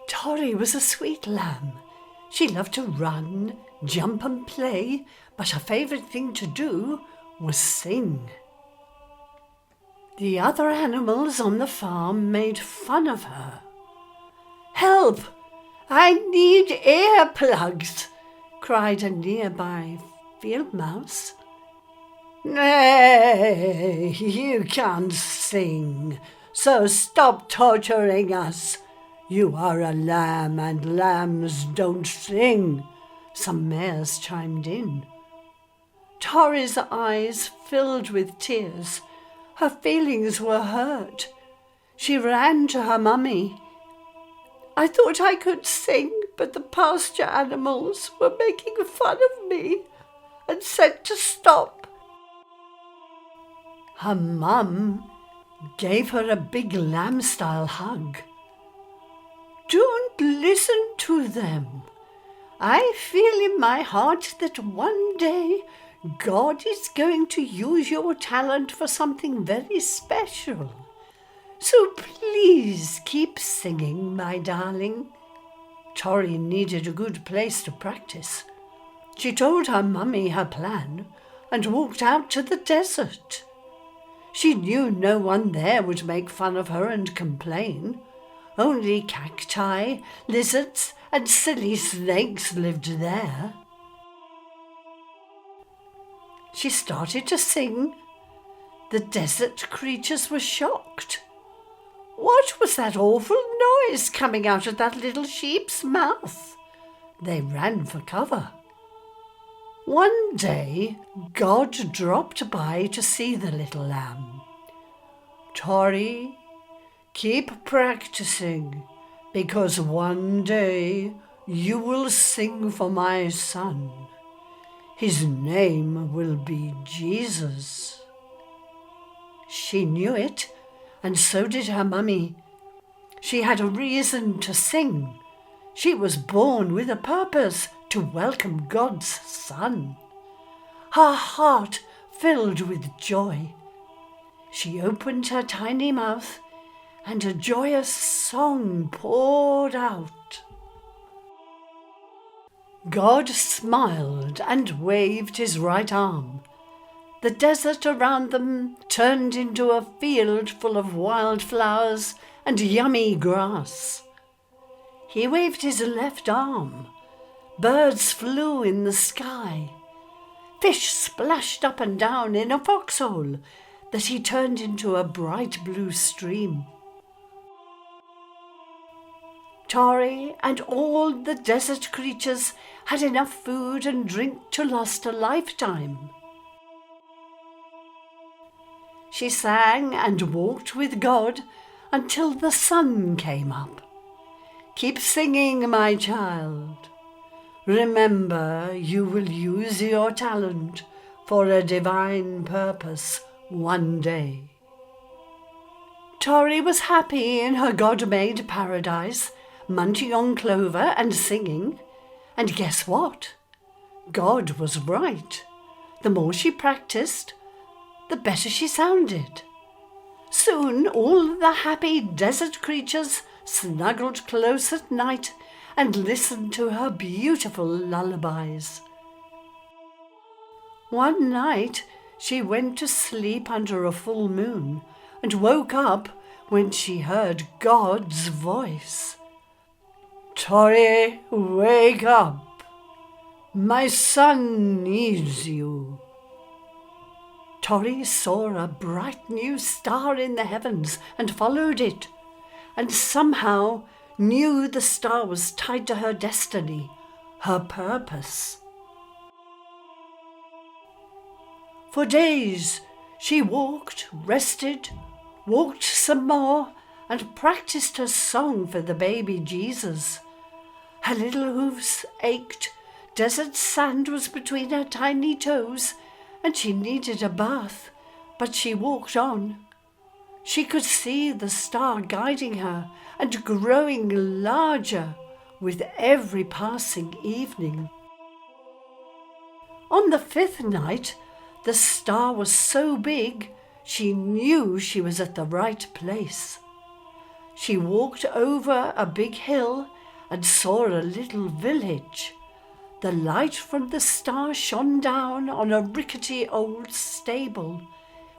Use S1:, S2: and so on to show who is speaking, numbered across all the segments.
S1: Torrie was a sweet lamb. She loved to run, jump and play, but her favourite thing to do was sing. The other animals on the farm made fun of her. "Help! I need earplugs!" cried a nearby field mouse. "Nay, you can't sing, so stop torturing us. You are a lamb and lambs don't sing," some mares chimed in. Torrie's eyes filled with tears. Her feelings were hurt. She ran to her mummy. "I thought I could sing, but the pasture animals were making fun of me and said to stop." Her mum gave her a big lamb-style hug. "Don't listen to them. I feel in my heart that one day God is going to use your talent for something very special. So please keep singing, my darling." Torrie needed a good place to practice. She told her mummy her plan and walked out to the desert. She knew no one there would make fun of her and complain. Only cacti, lizards, and silly snakes lived there. She started to sing. The desert creatures were shocked. What was that awful noise coming out of that little sheep's mouth? They ran for cover. One day, God dropped by to see the little lamb. "Torrie, keep practicing, because one day you will sing for my son. His name will be Jesus." She knew it, and so did her mummy. She had a reason to sing. She was born with a purpose to welcome God's Son. Her heart filled with joy. She opened her tiny mouth, and a joyous song poured out. God smiled and waved his right arm. The desert around them turned into a field full of wildflowers and yummy grass. He waved his left arm. Birds flew in the sky. Fish splashed up and down in a foxhole that he turned into a bright blue stream. Torrie and all the desert creatures had enough food and drink to last a lifetime. She sang and walked with God until the sun came up. "Keep singing, my child. Remember, you will use your talent for a divine purpose one day." Torrie was happy in her God-made paradise, munching on clover and singing. And guess what? God was right. The more she practiced, the better she sounded. Soon all the happy desert creatures snuggled close at night and listened to her beautiful lullabies. One night she went to sleep under a full moon and woke up when she heard God's voice. "Torrie, wake up. My son needs you." Torrie saw a bright new star in the heavens and followed it, and somehow knew the star was tied to her destiny, her purpose. For days she walked, rested, walked some more, and practiced her song for the baby Jesus. Her little hoofs ached, desert sand was between her tiny toes, and she needed a bath, but she walked on. She could see the star guiding her and growing larger with every passing evening. On the 5th night, the star was so big she knew she was at the right place. She walked over a big hill and saw a little village. The light from the star shone down on a rickety old stable,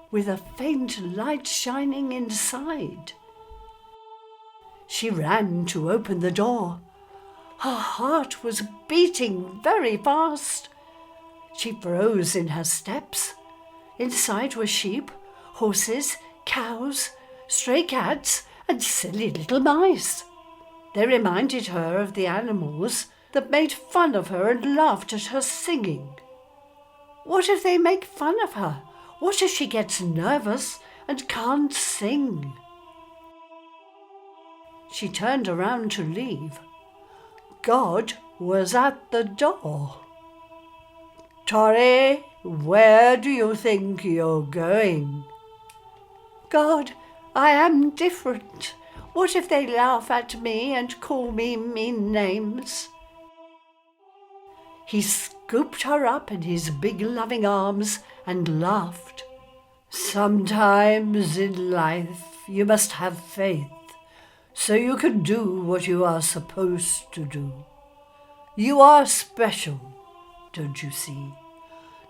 S1: with a faint light shining inside. She ran to open the door. Her heart was beating very fast. She froze in her steps. Inside were sheep, horses, cows, stray cats, and silly little mice. They reminded her of the animals that made fun of her and laughed at her singing. What if they make fun of her? What if she gets nervous and can't sing? She turned around to leave. God was at the door. "Torrie, where do you think you're going?" "God, I am different. What if they laugh at me and call me mean names?" He scooped her up in his big loving arms and laughed. "Sometimes in life you must have faith, so you can do what you are supposed to do. You are special, don't you see?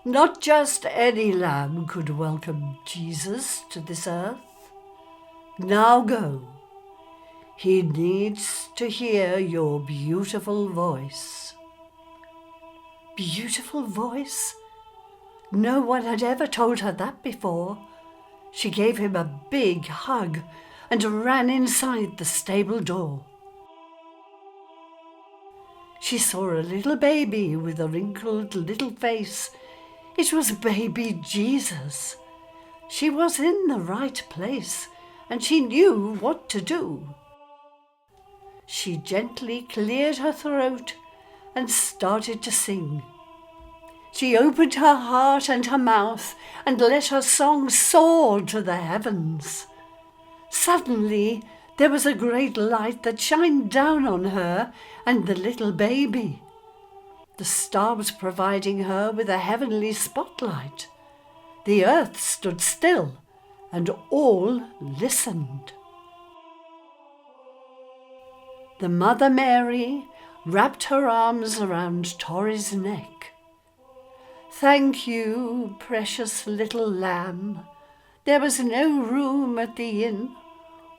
S1: Not just any lamb could welcome Jesus to this earth. Now go. He needs to hear your beautiful voice." Beautiful voice? No one had ever told her that before. She gave him a big hug and ran inside the stable door. She saw a little baby with a wrinkled little face. It was baby Jesus. She was in the right place, and she knew what to do. She gently cleared her throat and started to sing. She opened her heart and her mouth and let her song soar to the heavens. Suddenly, there was a great light that shined down on her and the little baby. The star was providing her with a heavenly spotlight. The earth stood still, and all listened. The Mother Mary wrapped her arms around Torrie's neck. "Thank you, precious little lamb. There was no room at the inn.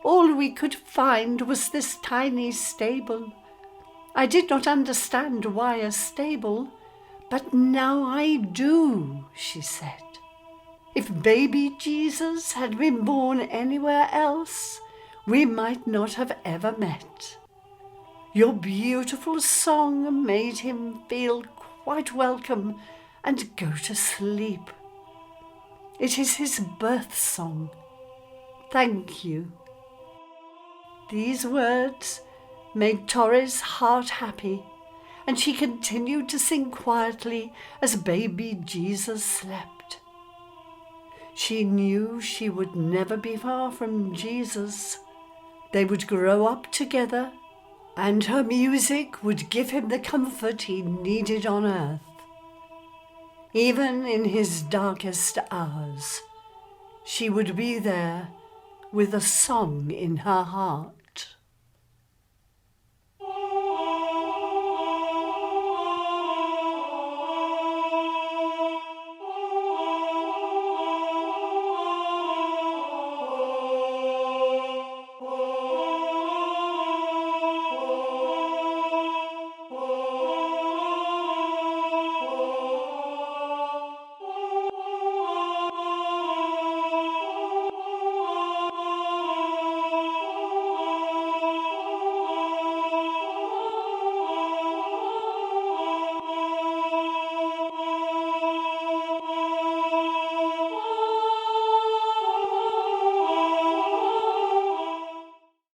S1: All we could find was this tiny stable. I did not understand why a stable, but now I do," she said. "If baby Jesus had been born anywhere else, we might not have ever met. Your beautiful song made him feel quite welcome and go to sleep. It is his birth song. Thank you." These words made Torrie's heart happy, and she continued to sing quietly as baby Jesus slept. She knew she would never be far from Jesus. They would grow up together, and her music would give him the comfort he needed on earth. Even in his darkest hours, she would be there with a song in her heart.